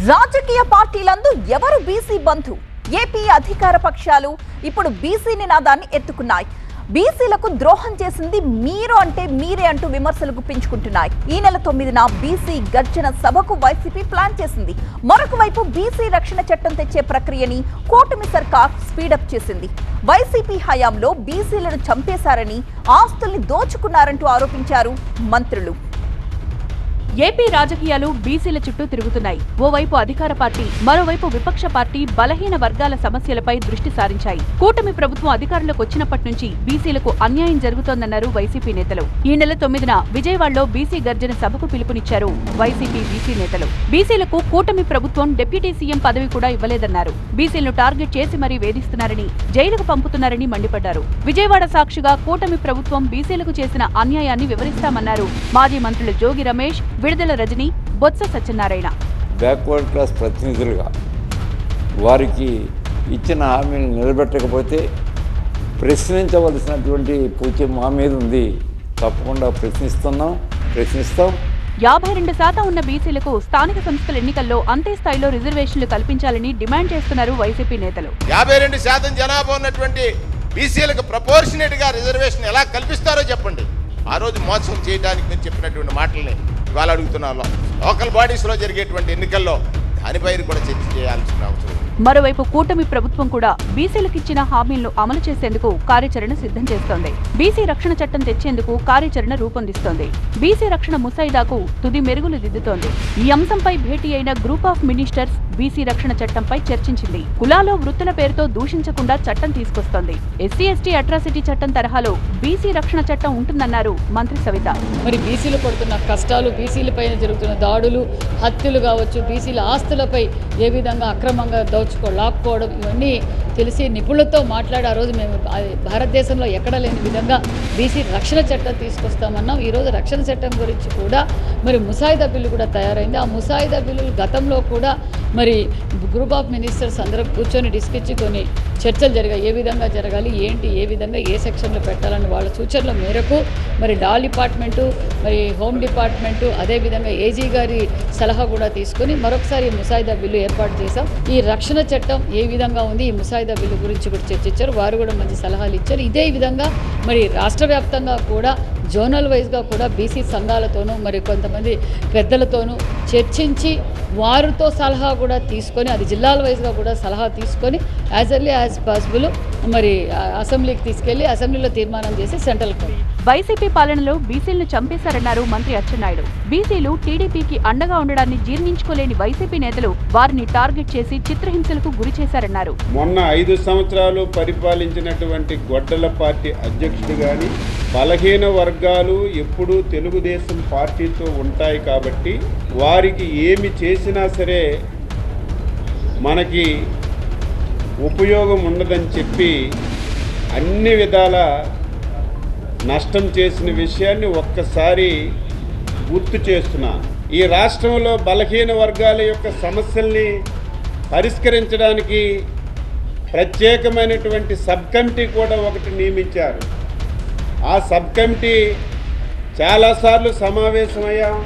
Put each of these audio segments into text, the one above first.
రాజకీయ పార్టీలందు ఎవరు బీసీ బంధు? ఏపీ అధికార పక్షాలు ఇప్పుడు బీసీ నినాదాన్ని ఎత్తుకున్నాయి. బీసీలకు ద్రోహం చేసింది మీరు అంటే మీరే అంటూ విమర్శలు గుప్పించుకుంటున్నాయి. ఈ నెల 9న బీసీ గర్జన సభకు వైసీపీ ప్లాన్ చేసింది. మరొక వైపు బీసీ రక్షణ చట్టం తెచ్చే ప్రక్రియని కూటమి సర్కార్ స్పీడప్ చేసింది. వైసీపీ హయాంలో బీసీలను చంపేశారని, ఆస్తుల్ని దోచుకున్నారంటూ ఆరోపించారు మంత్రులు. ఏపీ రాజకీయాలు బీసీల చుట్టూ తిరుగుతున్నాయి. ఓవైపు అధికార పార్టీ, మరోవైపు విపక్ష పార్టీ బలహీన వర్గాల సమస్యలపై దృష్టి సారించాయి. కూటమి ప్రభుత్వం అధికారంలోకి వచ్చినప్పటి నుంచి బీసీలకు అన్యాయం జరుగుతోందన్నారు వైసీపీ నేతలు. ఈ నెల 9న విజయవాడలో బీసీ గర్జన సభకు పిలుపునిచ్చారు వైసీపీ బీసీ నేతలు. బీసీలకు కూటమి ప్రభుత్వం డిప్యూటీ సీఎం పదవి కూడా ఇవ్వలేదన్నారు. బీసీలను టార్గెట్ చేసి మరీ వేధిస్తున్నారని, జైలుకు పంపుతున్నారని మండిపడ్డారు. విజయవాడ సాక్షిగా కూటమి ప్రభుత్వం బీసీలకు చేసిన అన్యాయాన్ని వివరిస్తామన్నారు మాజీ మంత్రులు జోగి రమేష్, విడుదల రజని, బొత్స సత్యనారాయణ. బ్యాక్వర్డ్ క్లాస్ ప్రతినిధులుగా వారికి ఇచ్చిన హామీని నిలబెట్టకపోతే ప్రశ్నించవలసినటువంటి పూచి మా మీద ఉంది. తప్పకుండా ప్రశ్నిస్తాం. 52% ఉన్న బీసీలకు స్థానిక సంస్థల ఎన్నికల్లో అంతే స్థాయిలో రిజర్వేషన్లు కల్పించాలని డిమాండ్ చేస్తున్నారు వైసీపీ నేతలు. 52% జనాభా ఉన్నటువంటి బీసీలకు ప్రపోర్షనేట్ గా రిజర్వేషన్ ఎలా కల్పిస్తారో చెప్పండి. ఆ రోజు మోసం చేయడానికి మీరు చెప్పినటువంటి మాటల్ని ఇవాళ అడుగుతున్నారు. లోకల్ బాడీస్ లో జరిగేటువంటి ఎన్నికల్లో దానిపైన కూడా చర్చ చేయాల్సిన అవసరం. మరోవైపు కూటమి ప్రభుత్వం కూడా బీసీలకిచ్చిన హామీలను అమలు చేసేందుకు కార్యాచరణ సిద్ధం చేస్తోంది. బీసీ రక్షణ చట్టం తెచ్చేందుకు కార్యాచరణ రూపొందిస్తోంది. బీసీ రక్షణ ముసాయిదాకు తుది మెరుగులు దిద్దుతోంది. ఈ అంశంపై భేటీ అయిన గ్రూప్ ఆఫ్ మినిస్టర్స్ బీసీ రక్షణ చట్టంపై చర్చించింది. కులాలో వృత్తుల పేరుతో దూషించకుండా చట్టం తీసుకొస్తోంది. ఎస్సీ ఎస్టీ అట్రాసిటీ చట్టం తరహాలో బీసీ రక్షణ చట్టం ఉంటుందన్నారు మంత్రి సవిత. మరి బీసీలు పడుతున్న కష్టాలు, బీసీలపైన జరుగుతున్న దాడులు, హత్యలు కావచ్చు, బీసీల ఆస్తులపై ఏ విధంగా అక్రమంగా లాక్కోవడం, ఇవన్నీ తెలిసి నిపుణులతో మాట్లాడి ఆ రోజు మేము భారతదేశంలో ఎక్కడ లేని విధంగా బీసీ రక్షణ చట్టం తీసుకొస్తామన్నాం. ఈరోజు రక్షణ చట్టం గురించి కూడా మరి ముసాయిదా బిల్లు కూడా తయారైంది. ఆ ముసాయిదా బిల్లులు గతంలో కూడా మరి గ్రూప్ ఆఫ్ మినిస్టర్స్ అందరం కూర్చొని డిస్కస్ కొన్ని చర్చలు జరిగాయి. ఏ విధంగా జరగాలి, ఏంటి, ఏ విధంగా ఏ సెక్షన్లో పెట్టాలని వాళ్ళ సూచనల మేరకు మరి డాల్ డిపార్ట్మెంటు, మరి హోమ్ డిపార్ట్మెంటు, అదేవిధంగా ఏజీ గారి సలహా కూడా తీసుకొని మరొకసారి ఈ ముసాయిదా బిల్లు ఏర్పాటు చేశాం. ఈ రక్షణ చట్టం ఏ విధంగా ఉంది, ఈ ముసాయిదా బిల్లు గురించి కూడా చర్చించారు. వారు కూడా మంచి సలహాలు ఇచ్చారు. ఇదే విధంగా మరి రాష్ట్ర వ్యాప్తంగా కూడా జోనల్ వైజ్గా కూడా బీసీ సంఘాలతోనూ మరి కొంతమంది పెద్దలతోనూ చర్చించి వారితో సలహా కూడా తీసుకొని, అది జిల్లాల వైజ్గా కూడా సలహా తీసుకొని యాజ్ ఎర్లీ యాజ్ పాసిబుల్ మరి అసెంబ్లీకి తీసుకెళ్లి అసెంబ్లీలో తీర్మానం చేసి సెంట్రల్కి. వైసీపీ పాలనలో బీసీలను చంపేశారన్నారు మంత్రి అచ్చెన్నాయుడు. బీసీలు టీడీపీకి అండగా ఉండడాన్ని జీర్ణించుకోలేని వైసీపీ నేతలు వారిని టార్గెట్ చేసి చిత్రహింసలకు గురి చేశారన్నారు. మొన్న 5 సంవత్సరాలు పరిపాలించినటువంటి గొడ్డల పార్టీ అధ్యక్షుడు గాని, బలహీన వర్గాలు ఎప్పుడూ తెలుగుదేశం పార్టీతో ఉంటాయి కాబట్టి వారికి ఏమి చేసినా సరే మనకి ఉపయోగం ఉండదని చెప్పి అన్ని విధాల నష్టం చేసిన విషయాన్ని ఒక్కసారి గుర్తు చేస్తున్నాను. ఈ రాష్ట్రంలో బలహీన వర్గాల యొక్క సమస్యల్ని పరిష్కరించడానికి ప్రత్యేకమైనటువంటి సబ్ కమిటీ కూడా ఒకటి నియమించారు. ఆ సబ్ కమిటీ చాలాసార్లు సమావేశమయ్యాం.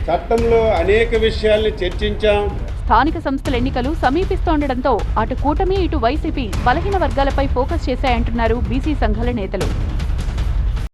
చట్టంలో అనేక విషయాల్ని చర్చించాం. స్థానిక సంస్థల ఎన్నికలు సమీపిస్తోండటంతో అటు కూటమి, ఇటు వైసీపీ బలహీన వర్గాలపై ఫోకస్ చేశాయంటున్నారు బీసీ సంఘాల నేతలు.